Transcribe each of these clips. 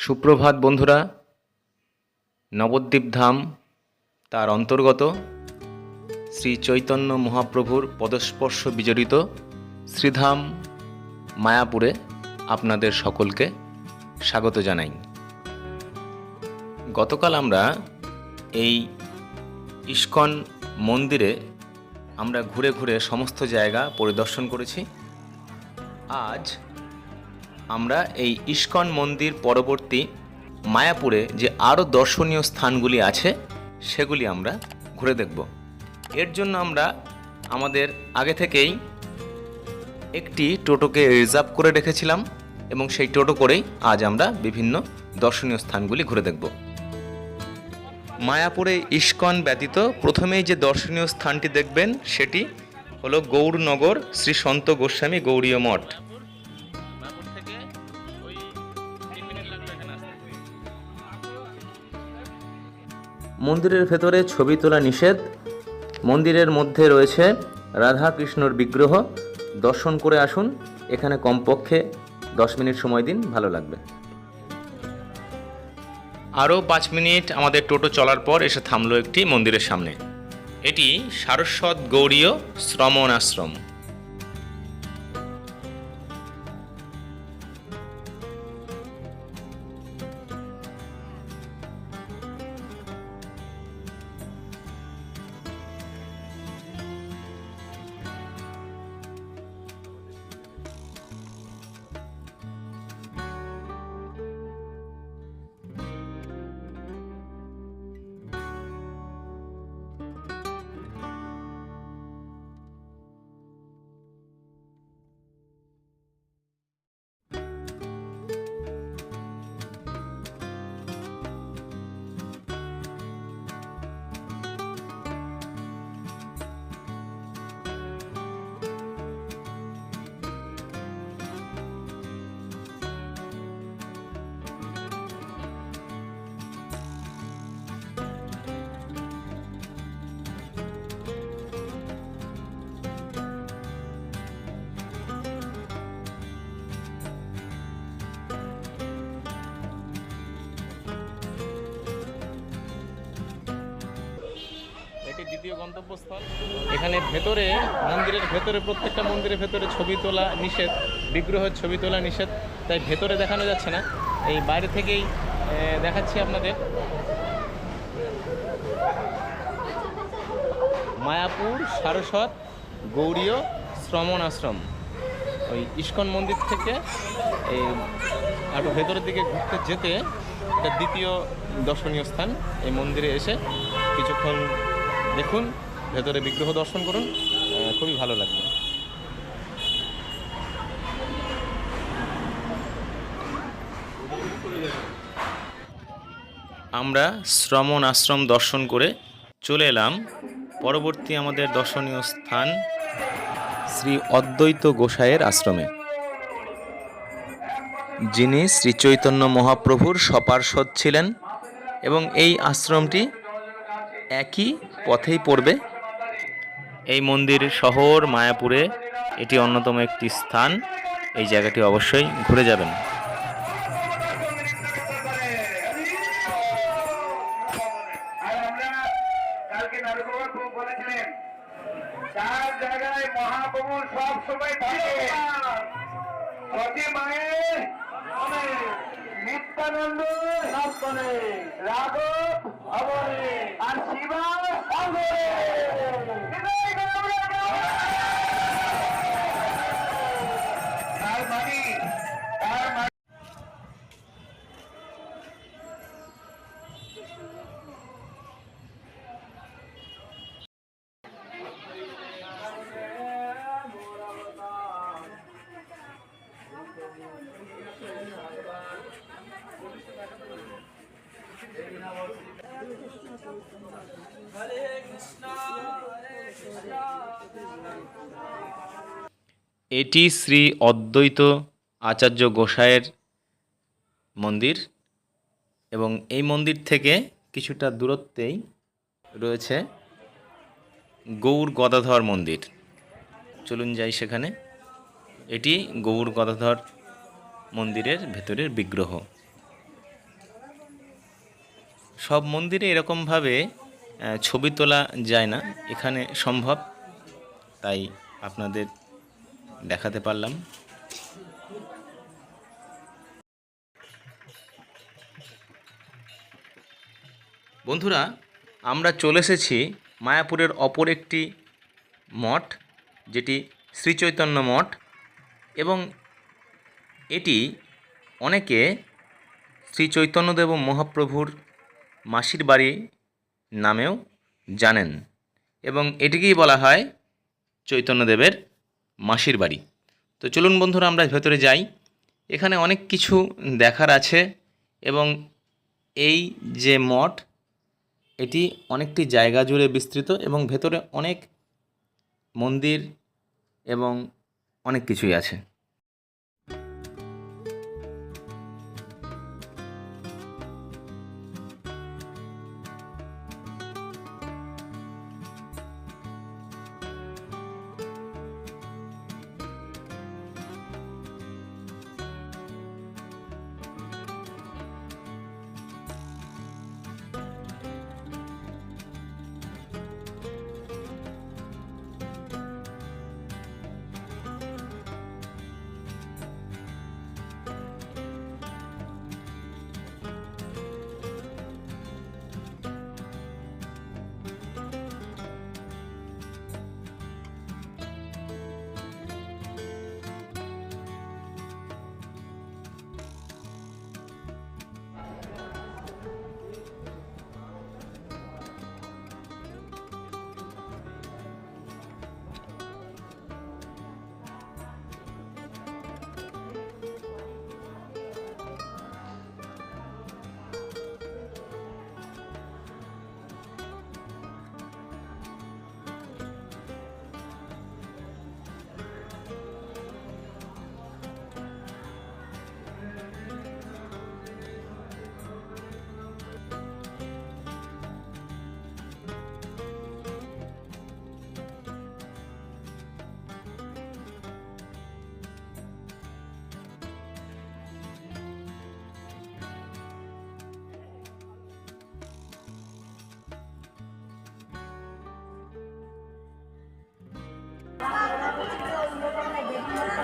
সুপ্রভাত বন্ধুরা। নবদ্বীপ ধাম তার অন্তর্গত শ্রী চৈতন্য মহাপ্রভুর পদস্পর্শ বিজড়িত শ্রীধাম মায়াপুরে আপনাদের সকলকে স্বাগত জানাই। গতকাল আমরা এই ইস্কন মন্দিরে আমরা ঘুরে ঘুরে সমস্ত জায়গা পরিদর্শন করেছি। আজ আমরা এই ইস্কন মন্দির পরবর্তী মায়াপুরে যে আরও দর্শনীয় স্থানগুলি আছে সেগুলি আমরা ঘুরে দেখব। এর জন্য আমরা আমাদের আগে থেকেই একটি টোটোকে রিজার্ভ করে রেখেছিলাম এবং সেই টোটো করেই আজ আমরা বিভিন্ন দর্শনীয় স্থানগুলি ঘুরে দেখব। মায়াপুরে ইস্কন ব্যতীত প্রথমেই যে দর্শনীয় স্থানটি দেখবেন সেটি হলো গৌরনগর শ্রী সন্ত গোস্বামী গৌড়ীয় মঠ। মন্দিরের ভেতরে ছবি তোলা নিষেধ। মন্দিরের মধ্যে রয়েছে রাধা কৃষ্ণর বিগ্রহ। দর্শন করে আসুন, এখানে কমপক্ষে 10 মিনিট সময় দিন, ভালো লাগবে। আরও 5 মিনিট আমাদের টোটো চলার পর এসে থামলো একটি মন্দিরের সামনে। এটি সারস্বত গৌড়ীয় শ্রমণ আশ্রম। এটি দ্বিতীয় গন্তব্যস্থল। এখানে ভেতরে, মন্দিরের ভেতরে, প্রত্যেকটা মন্দিরের ভেতরে ছবি তোলা নিষেধ, বিগ্রহের ছবি তোলা নিষেধ, তাই ভেতরে দেখানো যাচ্ছে না। এই বাইরে থেকেই দেখাচ্ছি আপনাদের। মায়াপুর সারস্বত গৌড়ীয় শ্রমণ আশ্রম। ওই ইস্কন মন্দির থেকে এই একটু ভেতরের দিকে ঘুরতে যেতে এটা দ্বিতীয় দর্শনীয় স্থান। এই মন্দিরে এসে কিছুক্ষণ দেখুন, ভেতরে বিগ্রহ দর্শন করুন, খুবই ভালো লাগবে। আমরা শ্রমণ আশ্রম দর্শন করে চলে এলাম পরবর্তী আমাদের দর্শনীয় স্থান শ্রী অদ্বৈত গোসাইয়ের আশ্রমে, যিনি শ্রী চৈতন্য মহাপ্রভুর সপার্ষদ ছিলেন এবং এই আশ্রমটি একই পথেই পড়বে। এই মন্দির শহর মায়াপুরে এটি অন্যতম একটি স্থান। এই জায়গাটি অবশ্যই ঘুরে যাবেন। নিত্যানন্দ রাঘব অবরে আর শিবা অবরে। এটি শ্রী অদ্বৈত আচার্য গোসাইয়ের মন্দির এবং এই মন্দির থেকে কিছুটা দূরত্বেই রয়েছে গৌর গদাধর মন্দির। চলুন যাই সেখানে। এটি গৌর গদাধর মন্দিরের ভেতরের বিগ্রহ। সব মন্দিরে এরকমভাবে ছবি তোলা যায় না, এখানে সম্ভব, তাই আপনাদের দেখাতে পারলাম। বন্ধুরা, আমরা চলে এসেছি মায়াপুরের অপর একটি মঠ, যেটি শ্রী চৈতন্য মঠ, এবং এটি অনেকে শ্রী চৈতন্যদেব মহাপ্রভুর মাসির বাড়ি নামেও জানেন, এবং এটিকেই বলা হয় চৈতন্যদেবের মাসির বাড়ি। তো চলুন বন্ধুরা, আমরা ভেতরে যাই। এখানে অনেক কিছু দেখার আছে, এবং এই যে মঠ, এটি অনেকটি জায়গা জুড়ে বিস্তৃত, এবং ভেতরে অনেক মন্দির এবং অনেক কিছুই আছে।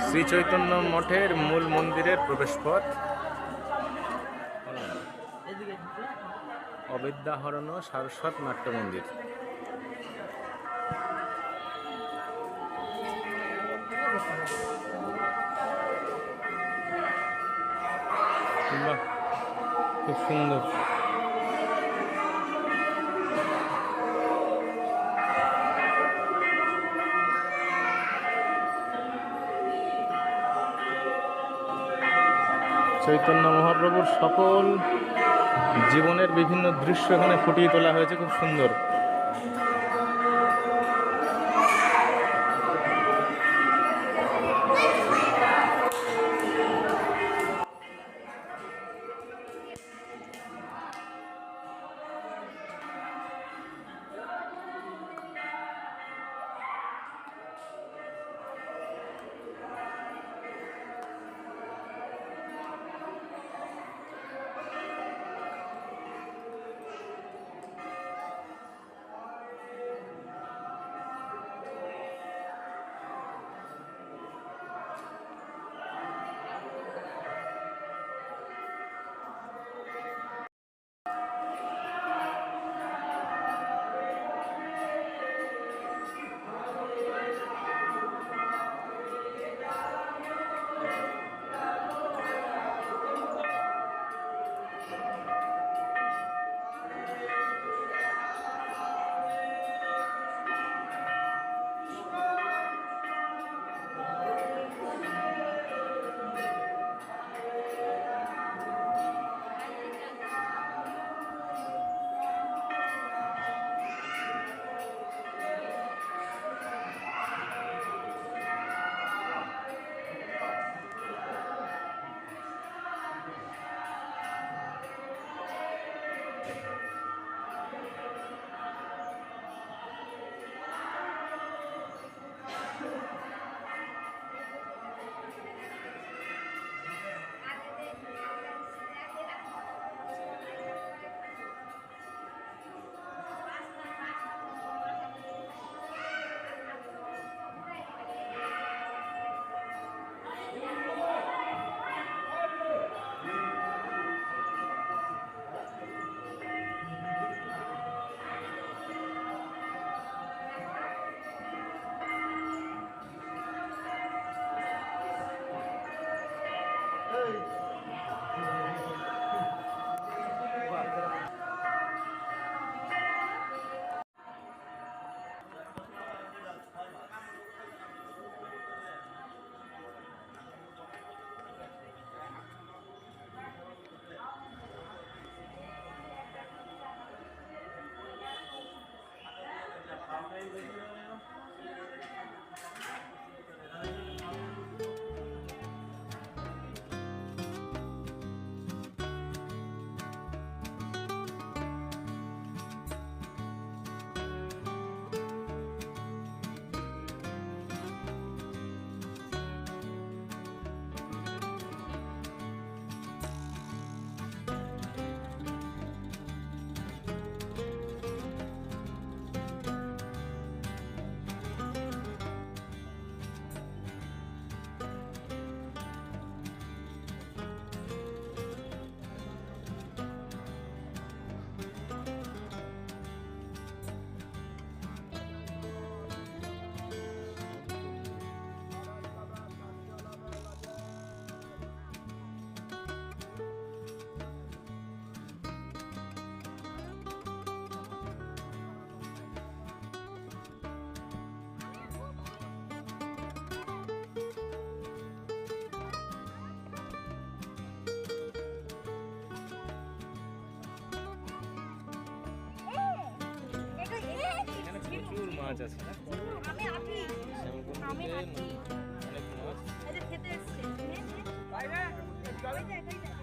শ্রী চৈতন্য মঠের মূল মন্দিরের প্রবেশপথ, অবিদ্যাহরণ সারস্বত নাট্য মন্দির। বাহ, খুব সুন্দর। চৈতন্য মহাপ্রভুর সকল জীবনের বিভিন্ন দৃশ্য এখানে ফুটিয়ে তোলা হয়েছে, খুব সুন্দর। প্রচুর মাছ আছে না? আমি আছি আমি আছি অনেক মাছ। এই যে খেতে এসছে বাইরে ওই দেখ ওই দেখ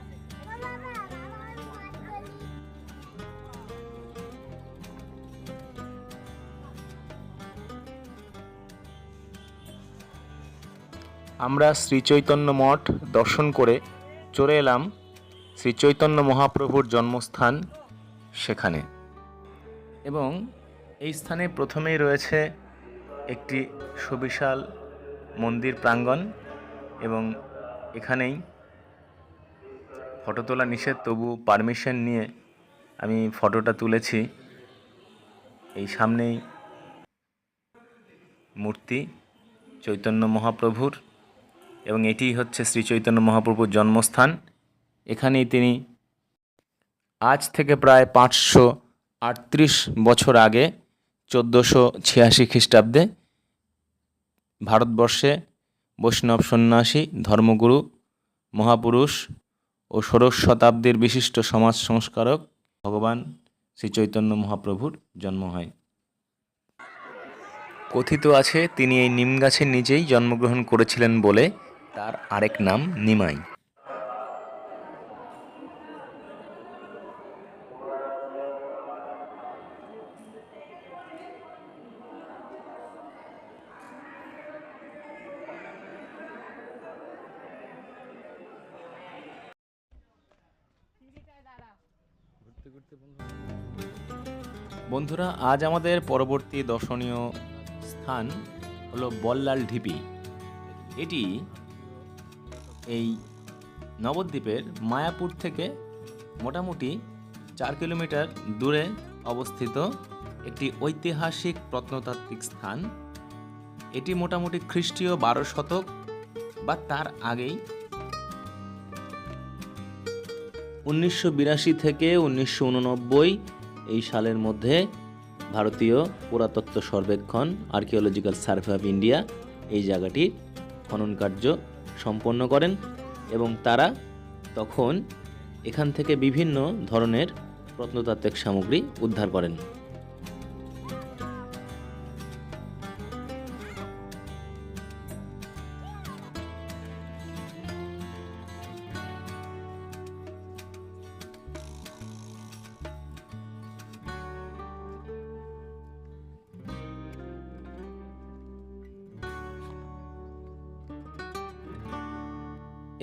আমরা শ্রী চৈতন্য মঠ দর্শন করে চলে এলাম শ্রী চৈতন্য মহাপ্রভুর জন্মস্থান সেখানে। এবং এই স্থানে প্রথমেই রয়েছে একটি সুবিশাল মন্দির প্রাঙ্গণ, এবং এখানেই ফটো তোলা নিষেধ, তবু পারমিশন নিয়ে আমি ফটোটা তুলেছি। এই সামনেই মূর্তি চৈতন্য মহাপ্রভুর, এবং এটি হচ্ছে শ্রী চৈতন্য মহাপ্রভুর জন্মস্থান। এখানেই তিনি আজ থেকে প্রায় 538 বছর আগে 1486 খ্রিস্টাব্দে ভারতবর্ষে বৈষ্ণব সন্ন্যাসী, ধর্মগুরু, মহাপুরুষ ও ষোড়শ শতাব্দীর বিশিষ্ট সমাজ সংস্কারক ভগবান শ্রী চৈতন্য মহাপ্রভুর জন্ম হয়। কথিত আছে তিনি এই নিম গাছের নিচেই জন্মগ্রহণ করেছিলেন বলে তার আরেক নাম নিমাই। বন্ধুরা, আজ আমাদের পরবর্তী দর্শনীয় স্থান হলো বল্লাল ঢিপি। এটি এই নবদ্বীপের মায়াপুর থেকে মোটামুটি 4 কিলোমিটার দূরে অবস্থিত একটি ঐতিহাসিক প্রত্নতাত্ত্বিক স্থান। এটি মোটামুটি খ্রিস্টীয় 12 শতক বা তার আগেই 1982 থেকে 1989 এই সালের মধ্যে ভারতীয় পুরাতত্ত্ব সর্বেক্ষণ আর্কিওলজিক্যাল সার্ভে অফ ইন্ডিয়া এই জায়গাটির খনন কার্য সম্পন্ন করেন, এবং তারা তখন এখান থেকে বিভিন্ন ধরনের প্রত্নতাত্ত্বিক সামগ্রী উদ্ধার করেন।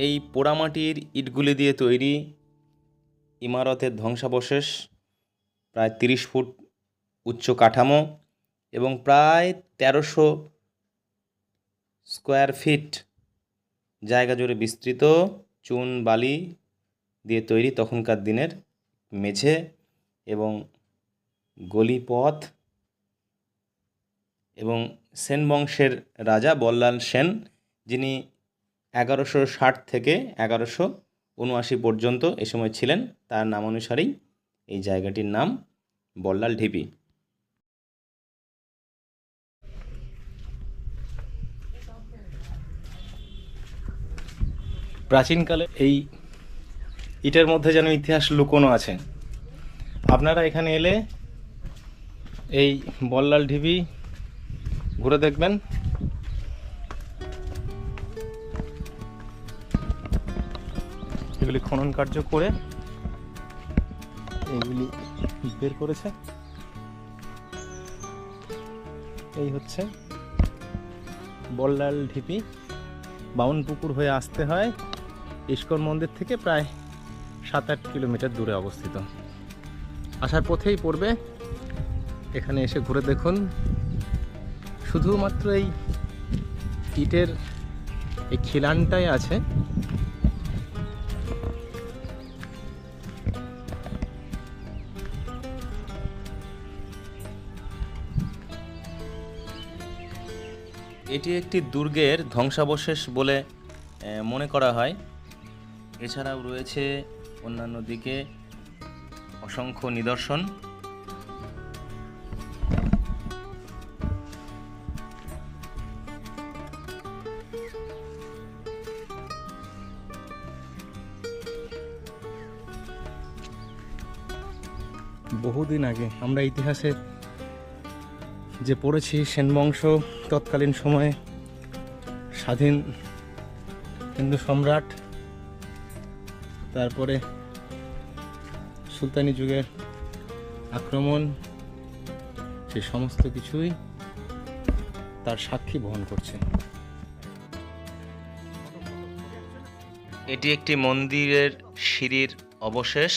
এই পোড়ামাটির ইটগুলি দিয়ে তৈরি ইমারতের ধ্বংসাবশেষ, প্রায় 30 ফুট উচ্চ কাঠামো এবং প্রায় 1300 স্কোয়ার ফিট জায়গা জুড়ে বিস্তৃত চুন বালি দিয়ে তৈরি তখনকার দিনের মেঝে এবং গলিপথ, এবং সেন বংশের রাজা বল্লাল সেন, যিনি 1160 থেকে 1179 পর্যন্ত এ সময় ছিলেন, তার নাম অনুসারেই এই জায়গাটির নাম বল্লাল ঢিপি। প্রাচীনকালে এই ইটের মধ্যে যেন ইতিহাস লুকোনো আছে। আপনারা এখানে এলে এই বল্লাল ঢিপি ঘুরে দেখবেন। এগুলি খনন কার্য করে এগুলি বের করেছে। এই হচ্ছে বল্লাল ঢিপি। বামনপুকুর হয়ে আসতে হয় ইস্কন মন্দির থেকে প্রায় 7-8 কিলোমিটার দূরে অবস্থিত। আসার পথেই পড়বে। এখানে এসে ঘুরে দেখুন, শুধুমাত্র এই ইটের এই খিলানটাই আছে। এটি একটি দুর্গের ধ্বংসাবশেষ বলে মনে করা হয়। এছাড়াও রয়েছে অন্যান্য দিকে অসংখ্য নিদর্শন। বহুদিন আগে আমরা ইতিহাসে যে পড়েছি, সেন বংশ তৎকালীন সময়ে স্বাধীন হিন্দু সম্রাট, তারপরে সুলতানি যুগের আক্রমণ, সে সমস্ত কিছুই তার সাক্ষী বহন করছে। এটি একটি মন্দিরের সিঁড়ির অবশেষ।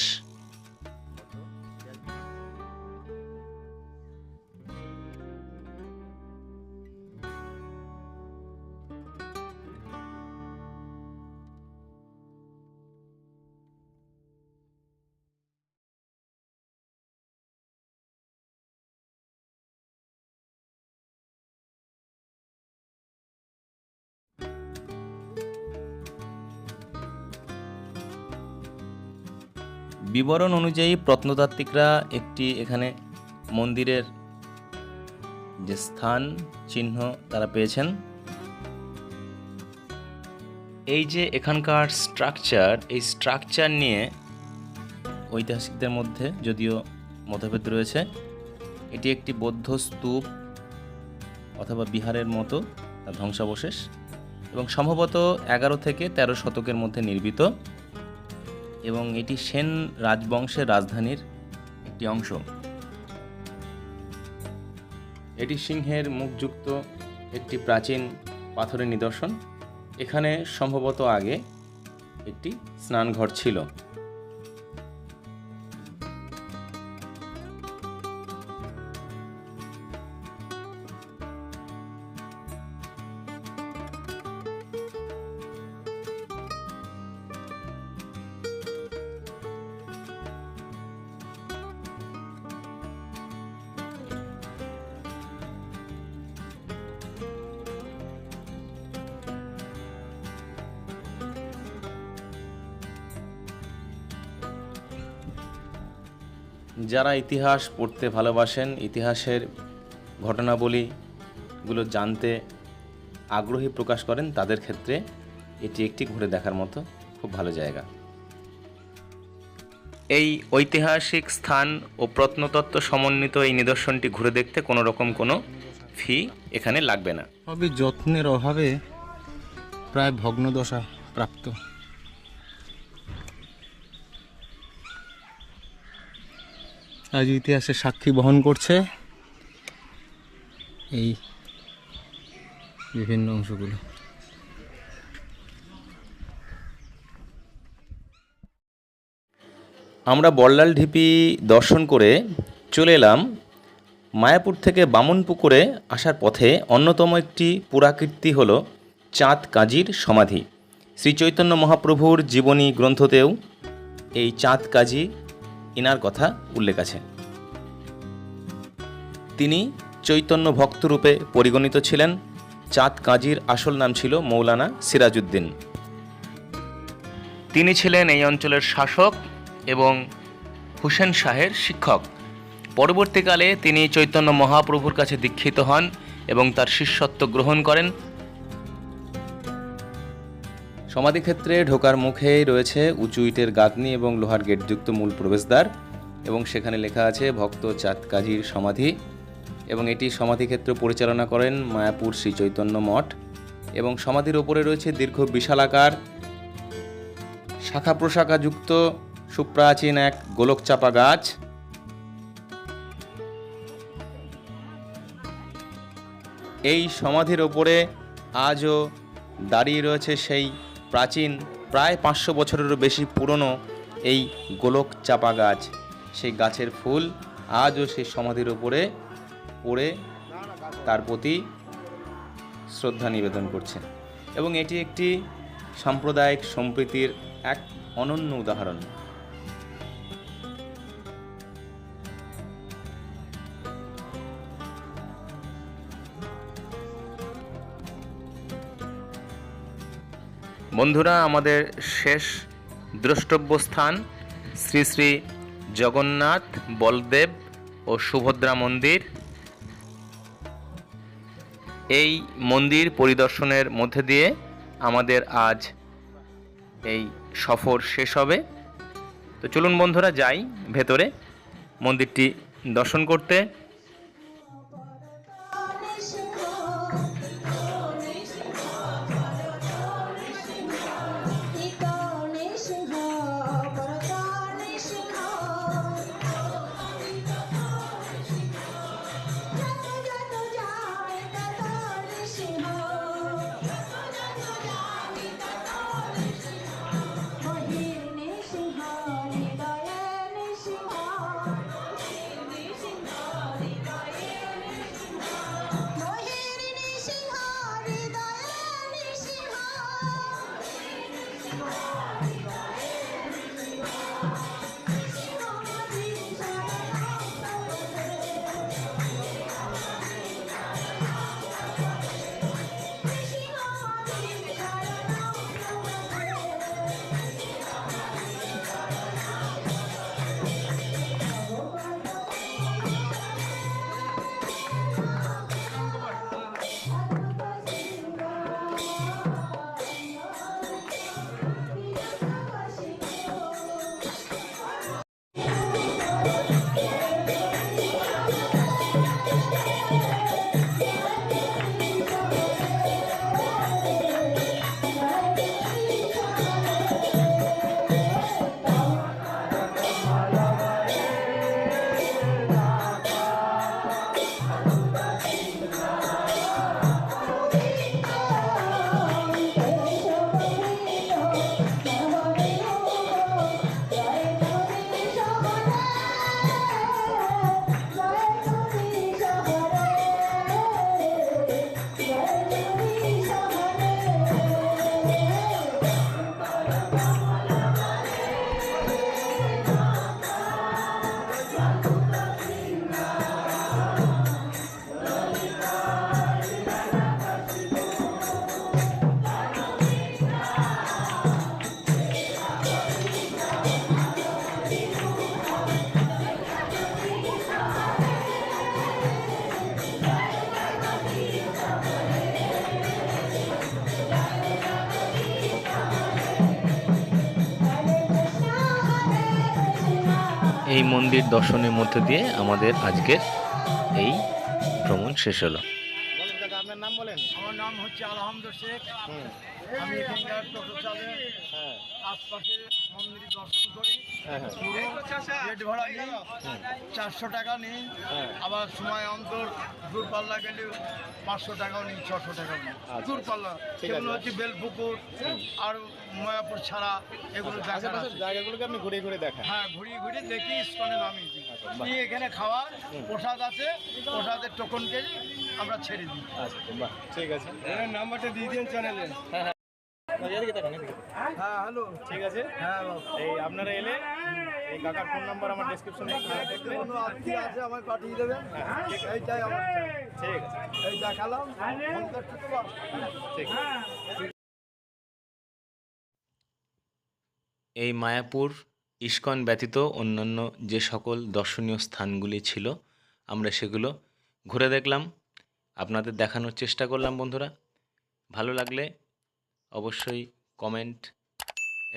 বিবরণ অনুযায়ী প্রত্নতাত্ত্বিকরা একটি এখানে মন্দিরের যে স্থান চিহ্ন তারা পেয়েছেন। এই যে এখানকার স্ট্রাকচার, এই স্ট্রাকচার নিয়ে ঐতিহাসিকদের মধ্যে যদিও মতভেদ রয়েছে। এটি একটি বৌদ্ধ স্তূপ অথবা বিহারের মতো তার ধ্বংসাবশেষ এবং সম্ভবত 11 থেকে 13 শতকের মধ্যে নির্মিত, এবং এটি সেন রাজবংশের রাজধানীর একটি অংশ। এটি সিংহের মুখযুক্ত একটি প্রাচীন পাথরের নিদর্শন। এখানে সম্ভবত আগে একটি স্নানঘর ছিল। যারা ইতিহাস পড়তে ভালোবাসেন, ইতিহাসের ঘটনাবলীগুলো জানতে আগ্রহী প্রকাশ করেন, তাদের ক্ষেত্রে এটি একটি ঘুরে দেখার মতো খুব ভালো জায়গা। এই ঐতিহাসিক স্থান ও প্রত্নতত্ত্ব সমন্বিত এই নিদর্শনটি ঘুরে দেখতে কোনো রকম কোনো ফি এখানে লাগবে না। তবে যত্নের অভাবে প্রায় ভগ্নদশা প্রাপ্ত। আজ ইতিহাসের সাক্ষী বহন করছে এই বিভিন্ন অংশগুলো। আমরা বল্লাল ঢিপি দর্শন করে চলে এলাম মায়াপুর থেকে বামনপুকুরে আসার পথে অন্যতম একটি পুরাকীর্তি হল চাঁদ কাজীর সমাধি। শ্রী চৈতন্য মহাপ্রভুর জীবনী গ্রন্থতেও এই চাঁদ কাজী ইনার কথা উল্লেখ আছে। তিনি চৈতন্য ভক্তরূপে পরিগণিত ছিলেন। চাঁদ কাজীর আসল নাম ছিল মৌলানা সিরাজউদ্দিন। তিনি ছিলেন এই অঞ্চলের শাসক এবং হুসেন শাহের শিক্ষক। পরবর্তীকালে তিনি চৈতন্য মহাপ্রভুর কাছে দীক্ষিত হন এবং তার শিষ্যত্ব গ্রহণ করেন। সমাধিক্ষেত্রে ঢোকার মুখেই রয়েছে উঁচু ইটের গাঁথনি এবং লোহার গেটযুক্ত মূল প্রবেশদ্বার, এবং সেখানে লেখা আছে ভক্ত চাঁদ কাজীর সমাধি। এবং এটি সমাধিক্ষেত্র পরিচালনা করেন মায়াপুর শ্রী চৈতন্য মঠ। এবং সমাধির ওপরে রয়েছে দীর্ঘ বিশালাকার শাখা প্রশাখাযুক্ত সুপ্রাচীন এক গোলকচাপা গাছ। এই সমাধির ওপরে আজও দাঁড়িয়ে রয়েছে সেই প্রাচীন প্রায় 500 বছরেরও বেশি পুরনো এই গোলকচাপা গাছ। সেই গাছের ফুল আজও সেই সমাধির ওপরে পড়ে তার প্রতি শ্রদ্ধা নিবেদন করছে। এবং এটি একটি সাম্প্রদায়িক সম্প্রীতির এক অনন্য উদাহরণ। বন্ধুরা, আমাদের শেষ দ্রষ্টব্য স্থান শ্রী শ্রী জগন্নাথ, বলদেব ও সুভদ্রা মন্দির। এই মন্দির পরিদর্শনের মধ্যে দিয়ে আমাদের আজ এই সফর শেষ হবে। তো চলুন বন্ধুরা, যাই ভেতরে মন্দিরটি দর্শন করতে। এই মন্দির দর্শনের মধ্যে দিয়ে আমাদের আজকের এই ভ্রমণ শেষ হলো। আপনার নাম বলেন। আমার নাম হচ্ছে আলহামদুল শেখ। আমি এখানকার টোটো চালে আশপাশে মন্দির দর্শন করি। পুরো পেট ভাড়া নিই, 400 টাকা নিই। আবার সময় অন্তর দূরপাল্লা গেলে 500 টাকাও নিই, 600 টাকাও নিই। দূরপাল্লা সেগুলো হচ্ছে বেলপুকুর আর মায়াপুর ছাড়া এগুলো জায়গাগুলোকে আপনি ঘুরে ঘুরে দেখেন। হ্যাঁ, ঘুরিয়ে ঘুরিয়ে দেখি ইস্কনে নামিয়েছি। নিয়ে এখানে খাওয়ার প্রসাদ আছে, প্রসাদের টোকন কেজি আমরা ছেড়ে দিই। আচ্ছা, বাহ, ঠিক আছে। নাম্বারটা দিয়ে দিন চ্যানেলে। হ্যাঁ, হ্যালো, ঠিক আছে। হ্যাঁ, এই আপনারা এলে এই কাকার ফোন নাম্বার আমার ডেসক্রিপশনে দেখলে কোনো আত্মীয় আছে আমায় পাঠিয়ে দেবেন। এইটাই আমার ঠিক আছে, এই দেখালাম 50 টাকা। ঠিক আছে। এই মায়াপুর ইস্কন ব্যতীত অন্যান্য যে সকল দর্শনীয় স্থানগুলি ছিল আমরা সেগুলো ঘুরে দেখলাম, আপনাদের দেখানোর চেষ্টা করলাম। বন্ধুরা, ভালো লাগলে অবশ্যই কমেন্ট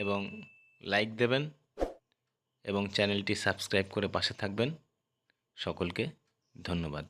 এবং লাইক দেবেন এবং চ্যানেলটি সাবস্ক্রাইব করে পাশে থাকবেন। সকলকে ধন্যবাদ।